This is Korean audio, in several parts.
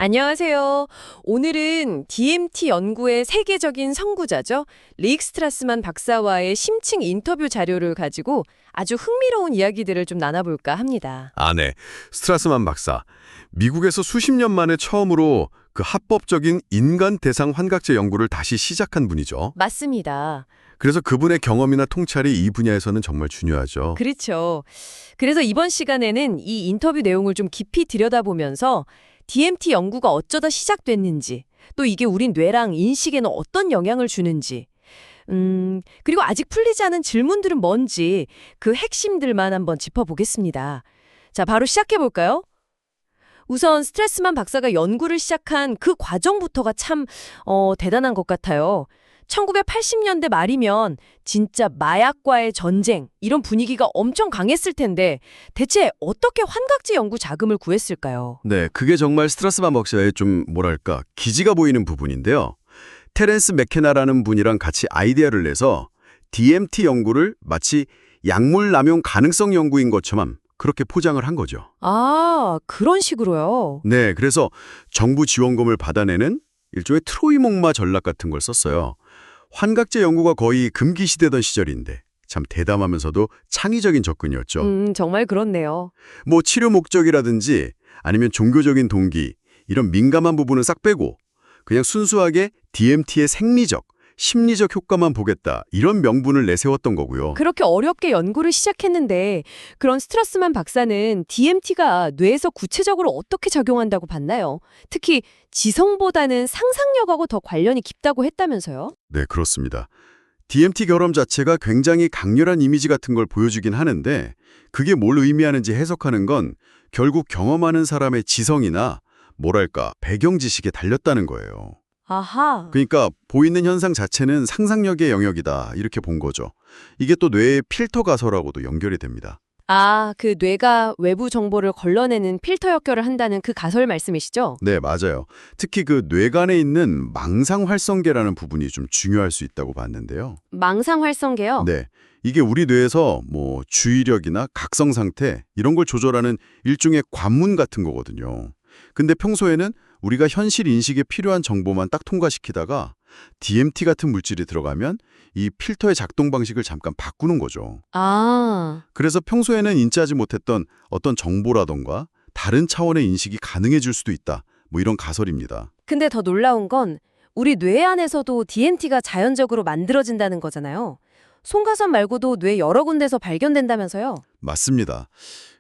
안녕하세요. 오늘은 DMT 연구의 세계적인 선구자죠. 리익 스트라스만 박사와의 심층 인터뷰 자료를 가지고 아주 흥미로운 이야기들을 좀 나눠볼까 합니다. 네. 스트라스만 박사. 미국에서 수십 년 만에 처음으로 그 합법적인 인간 대상 환각제 연구를 다시 시작한 분이죠. 맞습니다. 그래서 그분의 경험이나 통찰이 이 분야에서는 정말 중요하죠. 그렇죠. 그래서 이번 시간에는 이 인터뷰 내용을 좀 깊이 들여다보면서 DMT 연구가 어쩌다 시작됐는지, 또 이게 우리 뇌랑 인식에는 어떤 영향을 주는지, 그리고 아직 풀리지 않은 질문들은 뭔지 그 핵심들만 한번 짚어보겠습니다. 자, 바로 시작해볼까요? 우선 스트레스만 박사가 연구를 시작한 그 과정부터가 참 대단한 것 같아요. 1980년대 말이면 진짜 마약과의 전쟁, 이런 분위기가 엄청 강했을 텐데 대체 어떻게 환각제 연구 자금을 구했을까요? 네, 그게 정말 스트라스만 박사의 좀 뭐랄까 기지가 보이는 부분인데요. 테렌스 맥케나라는 분이랑 같이 아이디어를 내서 DMT 연구를 마치 약물 남용 가능성 연구인 것처럼 그렇게 포장을 한 거죠. 아, 그런 식으로요. 네, 그래서 정부 지원금을 받아내는 일종의 트로이 목마 전략 같은 걸 썼어요. 환각제 연구가 거의 금기시되던 시절인데 참 대담하면서도 창의적인 접근이었죠. 정말 그렇네요. 뭐 치료 목적이라든지 아니면 종교적인 동기 이런 민감한 부분은 싹 빼고 그냥 순수하게 DMT의 생리적, 심리적 효과만 보겠다 이런 명분을 내세웠던 거고요. 그렇게 어렵게 연구를 시작했는데 그런 스트라스만 박사는 DMT가 뇌에서 구체적으로 어떻게 작용한다고 봤나요? 특히 지성보다는 상상력하고 더 관련이 깊다고 했다면서요? 네, 그렇습니다. DMT 결함 자체가 굉장히 강렬한 이미지 같은 걸 보여주긴 하는데 그게 뭘 의미하는지 해석하는 건 결국 경험하는 사람의 지성이나 뭐랄까 배경 지식에 달렸다는 거예요. 아하. 그러니까 보이는 현상 자체는 상상력의 영역이다 이렇게 본 거죠. 이게 또 뇌의 필터 가설하고도 연결이 됩니다. 아, 그 뇌가 외부 정보를 걸러내는 필터 역할을 한다는 그 가설 말씀이시죠? 네, 맞아요. 특히 그 뇌간에 있는 망상활성계라는 부분이 좀 중요할 수 있다고 봤는데요. 망상활성계요? 네, 이게 우리 뇌에서 뭐 주의력이나 각성 상태 이런 걸 조절하는 일종의 관문 같은 거거든요. 근데 평소에는 우리가 현실 인식에 필요한 정보만 딱 통과시키다가 DMT 같은 물질이 들어가면 이 필터의 작동 방식을 잠깐 바꾸는 거죠. 아, 그래서 평소에는 인지하지 못했던 어떤 정보라던가 다른 차원의 인식이 가능해질 수도 있다. 뭐 이런 가설입니다. 근데 더 놀라운 건 우리 뇌 안에서도 DMT가 자연적으로 만들어진다는 거잖아요. 송가선 말고도 뇌 여러 군데서 발견된다면서요? 맞습니다.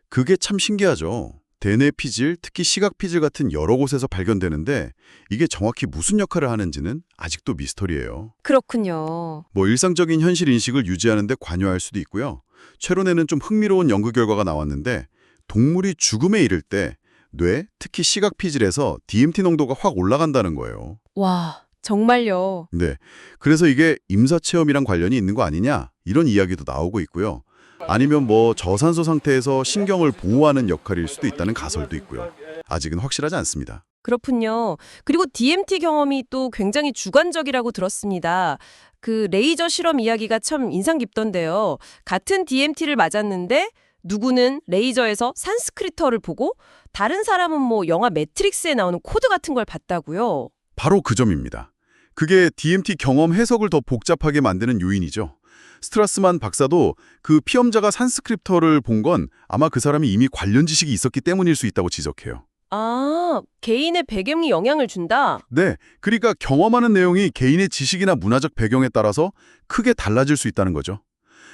그게 참 신기하죠. 대뇌 피질, 특히 시각 피질 같은 여러 곳에서 발견되는데 이게 정확히 무슨 역할을 하는지는 아직도 미스터리예요. 그렇군요. 뭐 일상적인 현실 인식을 유지하는 데 관여할 수도 있고요. 최근에는 좀 흥미로운 연구 결과가 나왔는데 동물이 죽음에 이를 때 뇌, 특히 시각 피질에서 DMT 농도가 확 올라간다는 거예요. 와, 정말요. 네, 그래서 이게 임사체험이랑 관련이 있는 거 아니냐 이런 이야기도 나오고 있고요. 아니면 뭐 저산소 상태에서 신경을 보호하는 역할일 수도 있다는 가설도 있고요. 아직은 확실하지 않습니다. 그렇군요. 그리고 DMT 경험이 또 굉장히 주관적이라고 들었습니다. 그 레이저 실험 이야기가 참 인상 깊던데요. 같은 DMT를 맞았는데 누구는 레이저에서 산스크리터를 보고 다른 사람은 뭐 영화 매트릭스에 나오는 코드 같은 걸 봤다고요. 바로 그 점입니다. 그게 DMT 경험 해석을 더 복잡하게 만드는 요인이죠. 스트라스만 박사도 그 피험자가 산스크립터를 본 건 아마 그 사람이 이미 관련 지식이 있었기 때문일 수 있다고 지적해요. 아, 개인의 배경이 영향을 준다? 네, 그러니까 경험하는 내용이 개인의 지식이나 문화적 배경에 따라서 크게 달라질 수 있다는 거죠.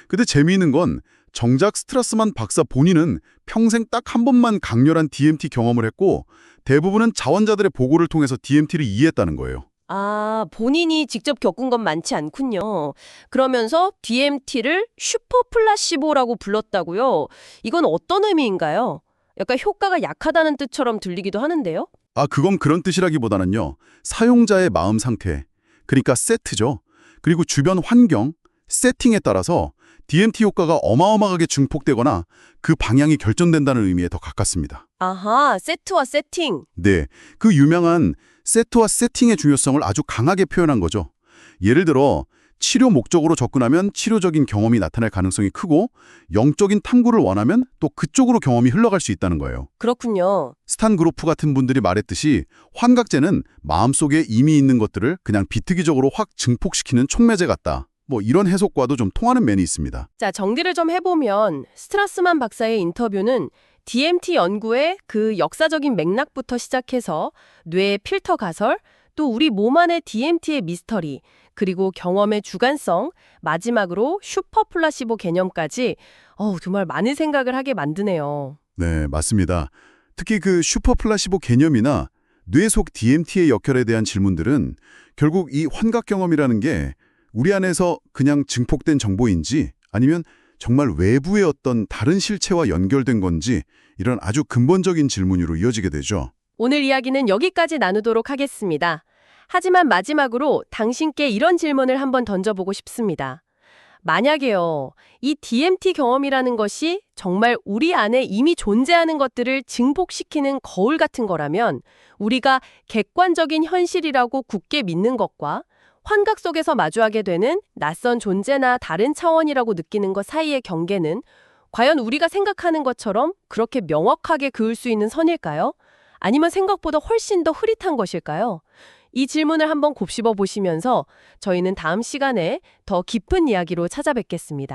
근데 재미있는 건 정작 스트라스만 박사 본인은 평생 딱 한 번만 강렬한 DMT 경험을 했고 대부분은 자원자들의 보고를 통해서 DMT를 이해했다는 거예요. 아, 본인이 직접 겪은 건 많지 않군요. 그러면서 DMT를 슈퍼 플라시보라고 불렀다고요? 이건 어떤 의미인가요? 약간 효과가 약하다는 뜻처럼 들리기도 하는데요? 그건 그런 뜻이라기보다는요. 사용자의 마음 상태, 그러니까 세트죠. 그리고 주변 환경, 세팅에 따라서 DMT 효과가 어마어마하게 증폭되거나 그 방향이 결정된다는 의미에 더 가깝습니다. 아하, 세트와 세팅. 네, 그 유명한 세트와 세팅의 중요성을 아주 강하게 표현한 거죠. 예를 들어 치료 목적으로 접근하면 치료적인 경험이 나타날 가능성이 크고 영적인 탐구를 원하면 또 그쪽으로 경험이 흘러갈 수 있다는 거예요. 그렇군요. 스탄 그로프 같은 분들이 말했듯이 환각제는 마음속에 이미 있는 것들을 그냥 비특이적으로 확 증폭시키는 촉매제 같다. 뭐 이런 해석과도 좀 통하는 면이 있습니다. 자, 정리를 좀 해보면 스트라스만 박사의 인터뷰는 DMT 연구의 그 역사적인 맥락부터 시작해서 뇌의 필터 가설, 또 우리 몸 안의 DMT의 미스터리, 그리고 경험의 주관성, 마지막으로 슈퍼 플라시보 개념까지 정말 많은 생각을 하게 만드네요. 네, 맞습니다. 특히 그 슈퍼 플라시보 개념이나 뇌 속 DMT의 역할에 대한 질문들은 결국 이 환각 경험이라는 게 우리 안에서 그냥 증폭된 정보인지 아니면 정말 외부의 어떤 다른 실체와 연결된 건지 이런 아주 근본적인 질문으로 이어지게 되죠. 오늘 이야기는 여기까지 나누도록 하겠습니다. 하지만 마지막으로 당신께 이런 질문을 한번 던져보고 싶습니다. 만약에요, 이 DMT 경험이라는 것이 정말 우리 안에 이미 존재하는 것들을 증폭시키는 거울 같은 거라면 우리가 객관적인 현실이라고 굳게 믿는 것과 환각 속에서 마주하게 되는 낯선 존재나 다른 차원이라고 느끼는 것 사이의 경계는 과연 우리가 생각하는 것처럼 그렇게 명확하게 그을 수 있는 선일까요? 아니면 생각보다 훨씬 더 흐릿한 것일까요? 이 질문을 한번 곱씹어 보시면서 저희는 다음 시간에 더 깊은 이야기로 찾아뵙겠습니다.